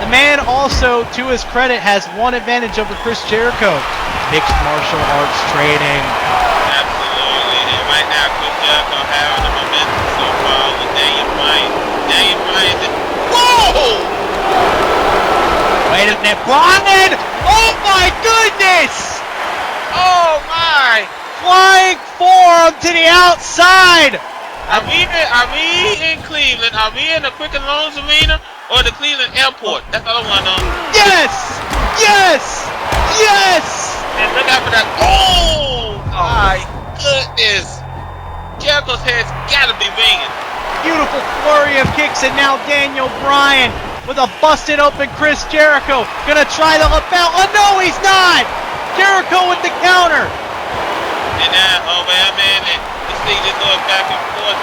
The man also, to his credit, has one advantage over Chris Jericho. Mixed martial arts training. Absolutely. And right now, Chris Jericho having the momentum so far with Daniel Bryan. Daniel Bryan is... Whoa! Wait a minute, Bryan! Oh my goodness! Oh my! Flying forearm to the outside! Are we in Cleveland? Are we in the Quicken Loans Arena or the Cleveland Airport? That's all I want to know. Yes! Yes! Yes! And look out for that. Oh my goodness! Jericho's head's gotta be ringing. Beautiful flurry of kicks, and now Daniel Bryan with a busted open Chris Jericho. Gonna try the lapel. Oh no, he's not! Jericho with the counter. And now, oh wait a minute. This thing just going back and forth.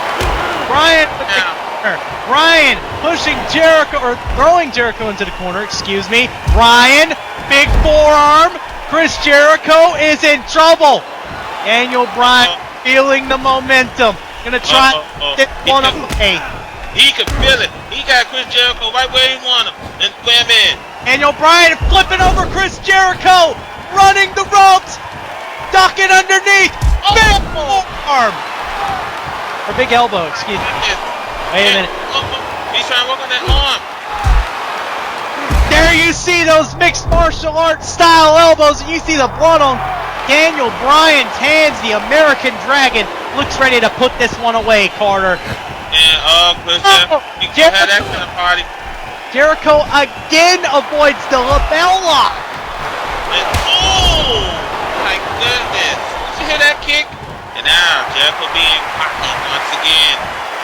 Bryan with the counter. Bryan pushing Jericho, or throwing Jericho into the corner, excuse me. Bryan, big forearm. Chris Jericho is in trouble. Daniel Bryan feeling the momentum. Gonna try this one away. He can feel it. He got Chris Jericho right where he want him. And wait a minute. Daniel Bryan flipping over Chris Jericho. Running the ropes. Ducking underneath. Big forearm. Or big elbow, excuse me. Wait a minute. He's trying to work on that arm. There you see those mixed martial arts style elbows, and you see the blood on Daniel Bryan's hands. The American Dragon looks ready to put this one away, Carter. And Chris Jericho had that kind of party. Jericho again avoids the lapel lock. And, oh my goodness. Did you hear that kick? And now Jericho being cocky once again.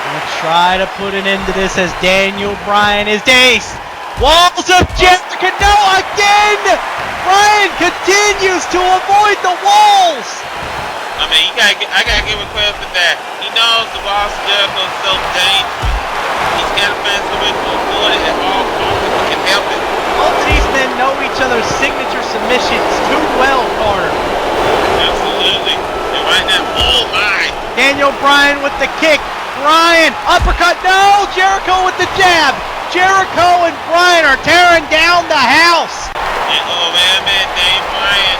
Gonna try to put an end to this as Daniel Bryan is dazed. Walls of Jericho, no, again! Bryan continues to avoid the walls! I mean, I gotta give him credit for that. He knows the walls of Jericho is so dangerous. He's got to find some way to avoid it at all costs if he can help it. Both of these men know each other's signature submissions too well, Carter. Absolutely. And right now, oh my! Daniel Bryan with the kick. Bryan, uppercut, no! Jericho with the jab. Jericho and Bryan are tearing down the house. And man, Daniel Bryan.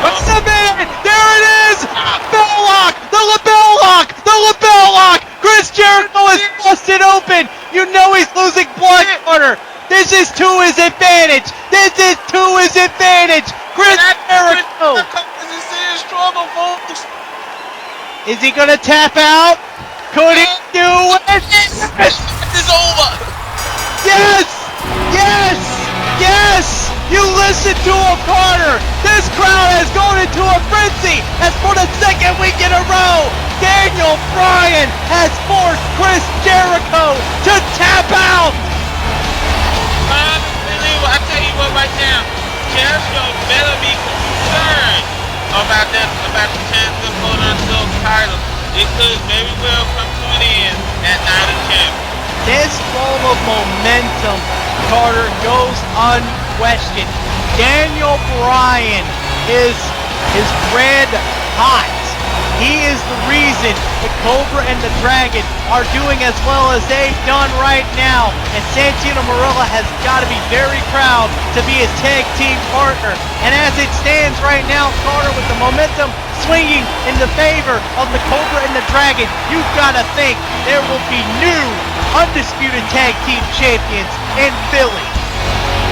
What's the man? There it is! Bell lock! The lapel lock! The lapel lock! Chris Jericho is busted open! You know he's losing blood, Carter! This is to his advantage! This is to his advantage! Chris Jericho! This is serious struggle, folks. Is he gonna tap out? Could he do it? It's over! Yes! Yes! Yes! You listen to him, Carter! This crowd has gone into a frenzy as for the second week in a row, Daniel Bryan has forced Chris Jericho to tap out! I tell you what right now, Jericho better be concerned about the chance of holding on to those titles. It could very well come to an end at Night of Champions. This flow of momentum, Carter, goes unquestioned. Daniel Bryan is red hot. He is the reason the Cobra and the Dragon are doing as well as they've done right now. And Santino Marella has got to be very proud to be his tag team partner. And as it stands right now, Carter, with the momentum swinging in the favor of the Cobra and the Dragon, you've got to think there will be new undisputed tag team champions in Philly.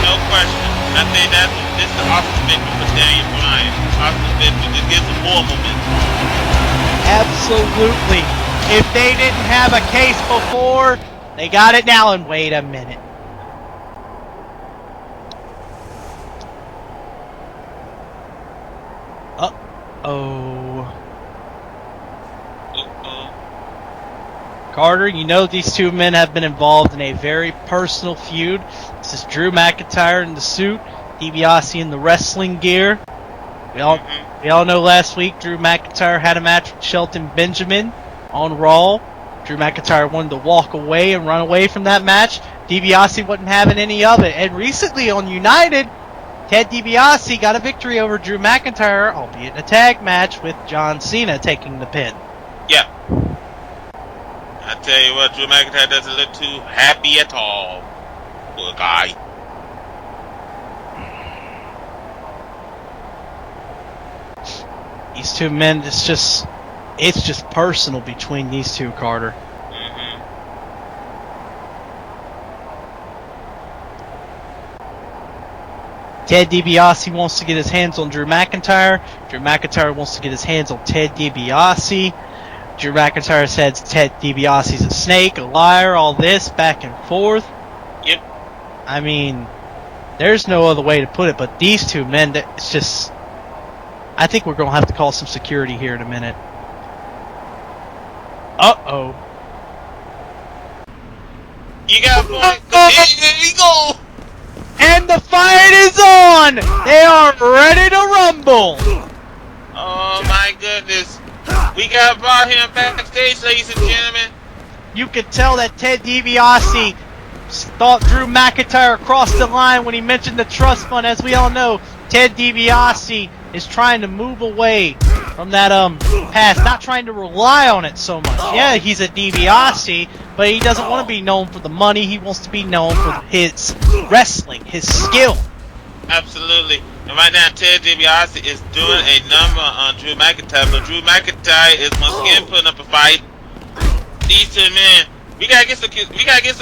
No question. I think this is the awesome victory for Daniel Bryan. Awesome victory. Just gives him more momentum. Absolutely. If they didn't have a case before, they got it now. And wait a minute. Carter, you know these two men have been involved in a very personal feud. This is Drew McIntyre in the suit, DiBiase in the wrestling gear. We all know last week Drew McIntyre had a match with Shelton Benjamin on Raw. Drew McIntyre wanted to walk away and run away from that match. DiBiase wasn't having any of it. And recently on United, Ted DiBiase got a victory over Drew McIntyre, albeit in a tag match with John Cena taking the pin. Yeah. I tell you what, Drew McIntyre doesn't look too happy at all. Poor guy. These two men, it's just personal between these two, Carter. Ted DiBiase wants to get his hands on Drew McIntyre. Drew McIntyre wants to get his hands on Ted DiBiase. Drew McIntyre says Ted DiBiase's a snake, a liar, all this, back and forth. Yep. I mean, there's no other way to put it, but these two men, it's just... I think we're going to have to call some security here in a minute. Uh-oh. You got a point. There you go. And the fight is on! They are ready to rumble! Oh my goodness. We got brought him backstage, ladies and gentlemen. You could tell that Ted DiBiase thought Drew McIntyre crossed the line when he mentioned the trust fund. As we all know, Ted DiBiase is trying to move away from that past, not trying to rely on it so much. Yeah, he's a DiBiase, but he doesn't want to be known for the money. He wants to be known for his wrestling, his skill. Absolutely. And right now, Ted DiBiase is doing a number on Drew McIntyre, but Drew McIntyre is once again putting up a fight. These two men, we gotta get some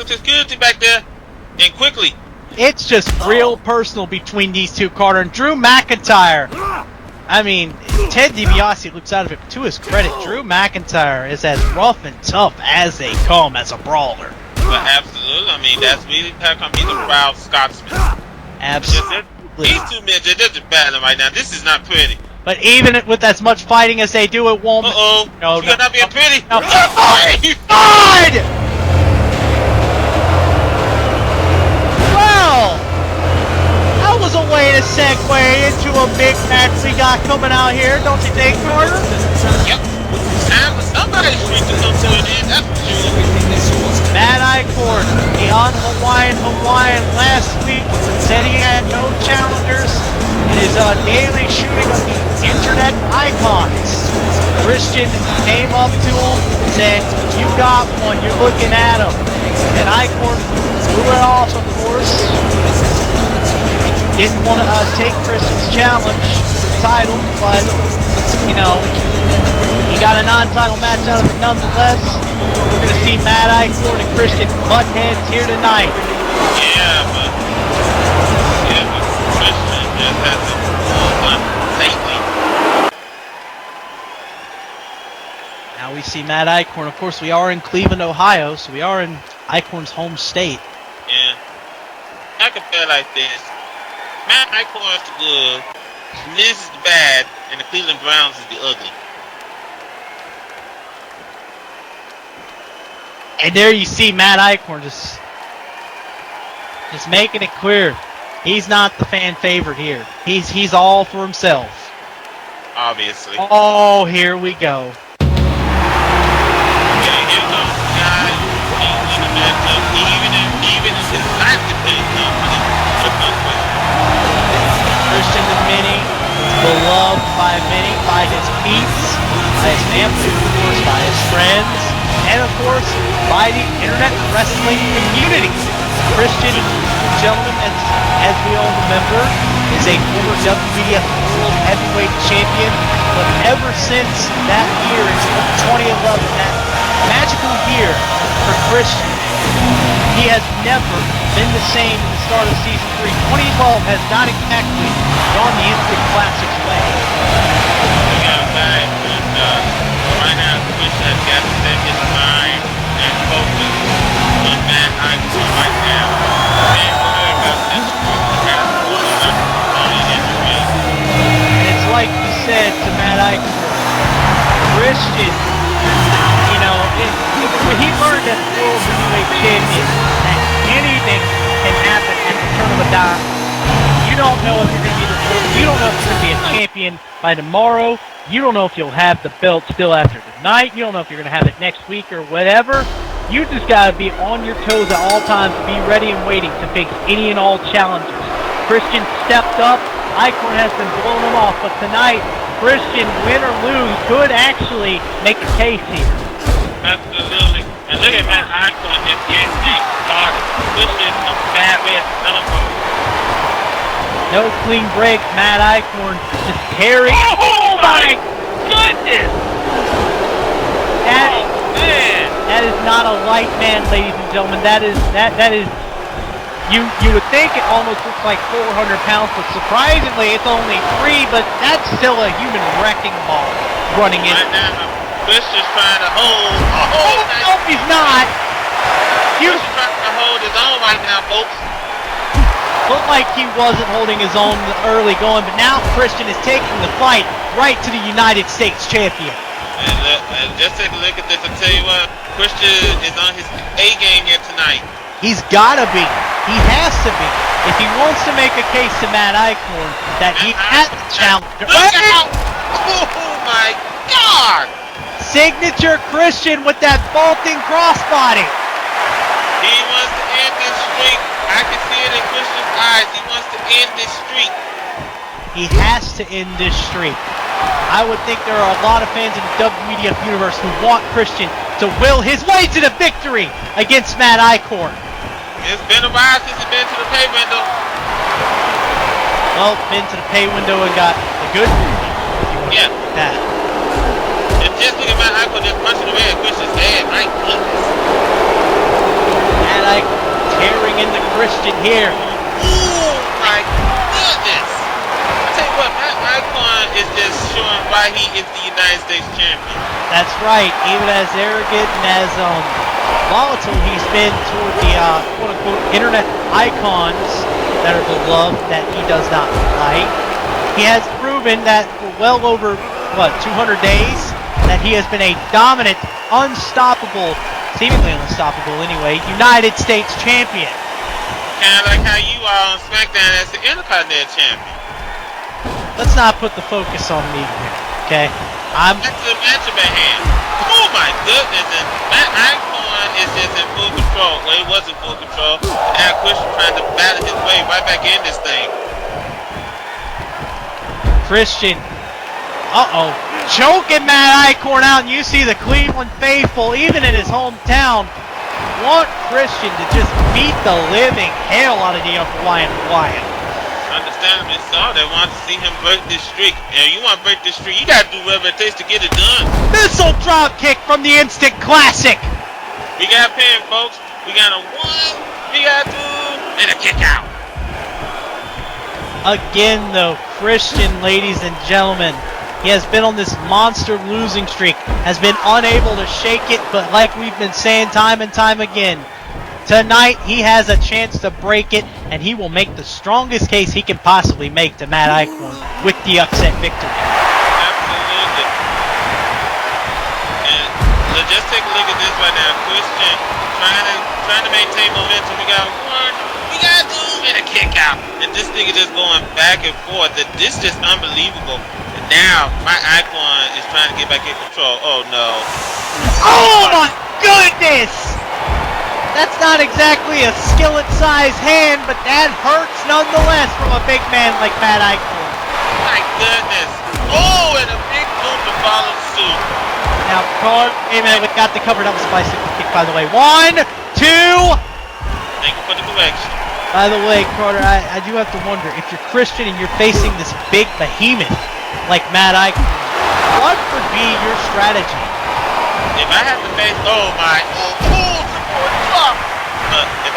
security back there, and quickly. It's just real personal between these two, Carter. And Drew McIntyre, I mean, Ted DiBiase looks out of it, but to his credit, Drew McIntyre is as rough and tough as they come as a brawler. But absolutely, I mean, that's really how come he's a proud Scotsman. Absolutely. These two men, they're just battling right now. This is not pretty. But even with as much fighting as they do, it won't... Uh-oh. No, You're not being pretty. No. Oh, God! Well, that was a way to segue into a big match we got coming out here, don't you think, Carter? Yep. Time for somebody's street to come to an end, that's for sure. Mad Icorn, the Hawaiian last week, said he had no challengers in his daily shooting of the internet icons. Christian came up to him and said, "You got one, you're looking at him." And Icorn blew it off, of course. Didn't want to take Christian's challenge title, but, you know, he got a non-title match out of it nonetheless. We're going to see Mad Icorn and Christian butt heads here tonight. Yeah, but Christian just hasn't won lately. Now we see Mad Icorn. Of course, we are in Cleveland, Ohio, so we are in Icorn's home state. Yeah. I can feel like this. Mad Icorn is the good, Miz is the bad, and the Cleveland Browns is the ugly. And there you see Mad Icorn just making it clear. He's not the fan favorite here. He's all for himself. Obviously. Oh, here we go. Yeah, here comes the guy in the matchup. Even if his life depends on it. Christian the Mini is beloved by many, by his peeps, by his family, of course, by his friends, and of course, by the internet wrestling community. Christian, gentlemen, as we all remember, is a former WEDF World Heavyweight Champion, but ever since that year in 2011, that magical year for Christian, he has never been the same in the start of Season 3. 2012 has not exactly gone the Instant Classics way. We got a guy right now, Christian has got to set his mind and focus on Mad Icorn right now. And worry about this And it's like you said to Mad Icorn, Christian, you know, when he learned as World Heavyweight Champion that anything can happen at the turn of a dime. You don't know if you're going to be you don't know if you're going to be a champion by tomorrow. You don't know if you'll have the belt still after tonight. You don't know if you're going to have it next week or whatever. You just got to be on your toes at all times, be ready and waiting to face any and all challenges. Christian stepped up. Icorn has been blowing him off, but tonight, Christian, win or lose, could actually make a case here. Absolutely. And And look at Matt Icon just getting started. Christian is a bad way of celebrating. No clean break. Matt Eichhorn just carrying. Oh my goodness! That is not a light man, ladies and gentlemen. That is you would think it almost looks like 400 pounds, but surprisingly it's only 3. But that's still a human wrecking ball running in. Right now, Christian's trying to hold. No, he's not. Christian's trying to hold his own right now, folks. Looked like he wasn't holding his own early going, but now Christian is taking the fight right to the United States champion. And just take a look at this and tell you what, Christian is on his A game here tonight. He's gotta be. He has to be. If he wants to make a case to Matt Eichhorn that he has the challenge. Look out! Oh my God! Signature Christian with that vaulting crossbody. He wants to end this streak. I can see it in Christian's eyes. He wants to end this streak. He has to end this streak. I would think there are a lot of fans in the WEDF universe who want Christian to will his way to the victory against Matt Eichhorn. It's been a while since he's been to the pay window. Well, been to the pay window and got the good news. Yeah. That. And just look at Matt Eichhorn just punching away at Christian's head. My goodness. Matt Eichhorn tearing into Christian here. Oh my goodness. I tell you what, Matt Eichhorn is just showing why he is the United States champion. That's right. Even as arrogant and as volatile he's been toward the quote-unquote internet icons that are beloved that he does not like, he has proven that for well over, 200 days, that he has been a dominant, unstoppable, seemingly unstoppable anyway, United States champion. Kind of like how you are on SmackDown as the Intercontinental champion. Let's not put the focus on me here, okay? That's the match of a hand. Oh my goodness, and Matt Eichhorn is just in full control. Well, he was in full control. Now Christian trying to battle his way right back in this thing. Christian, choking Matt Eichhorn out, and you see the Cleveland faithful, even in his hometown, want Christian to just beat the living hell out of the Hawaiian. Understandably so, they want to see him break this streak. And you want to break this streak, you got to do whatever it takes to get it done. Missile drop kick from the Instant Classic. We got a pin, folks. We got a 1, we got a 2, and a kick out. Again, though, Christian, ladies and gentlemen, he has been on this monster losing streak, has been unable to shake it, but like we've been saying time and time again, tonight he has a chance to break it, and he will make the strongest case he can possibly make to Matt Eichhorn with the upset victory. Absolutely. And let's just take a look at this right now. Christian trying to maintain momentum. We got 1, we got 2, and a kick out. And this nigga just going back and forth. This is just unbelievable. And now my Eichhorn is trying to get back in control. Oh no. Oh my goodness! That's not exactly a skillet-sized hand, but that hurts nonetheless from a big man like Matt Eichhorn. My goodness. Oh, and a big boom to follow suit. Now, wait a minute, we got the cover. That was a bicycle kick, by the way. 1, 2. Thank you for the correction. By the way, Carter, I do have to wonder, if you're Christian and you're facing this big behemoth like Matt Eichhorn, what would be your strategy? If I had to face, if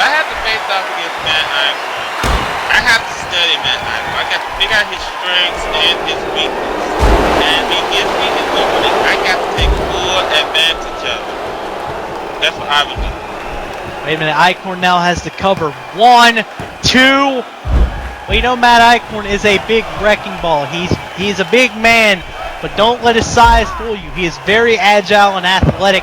I had to face off against Matt Eichhorn, I have to study Matt Eichhorn. I got to figure out his strengths and his weakness. And if he gives me his opening, I got to take full advantage of it. That's what I would do. Wait a minute, Eichhorn now has the cover. 1, 2. Well, you know Matt Eichhorn is a big wrecking ball. He's a big man, but don't let his size fool you. He is very agile and athletic.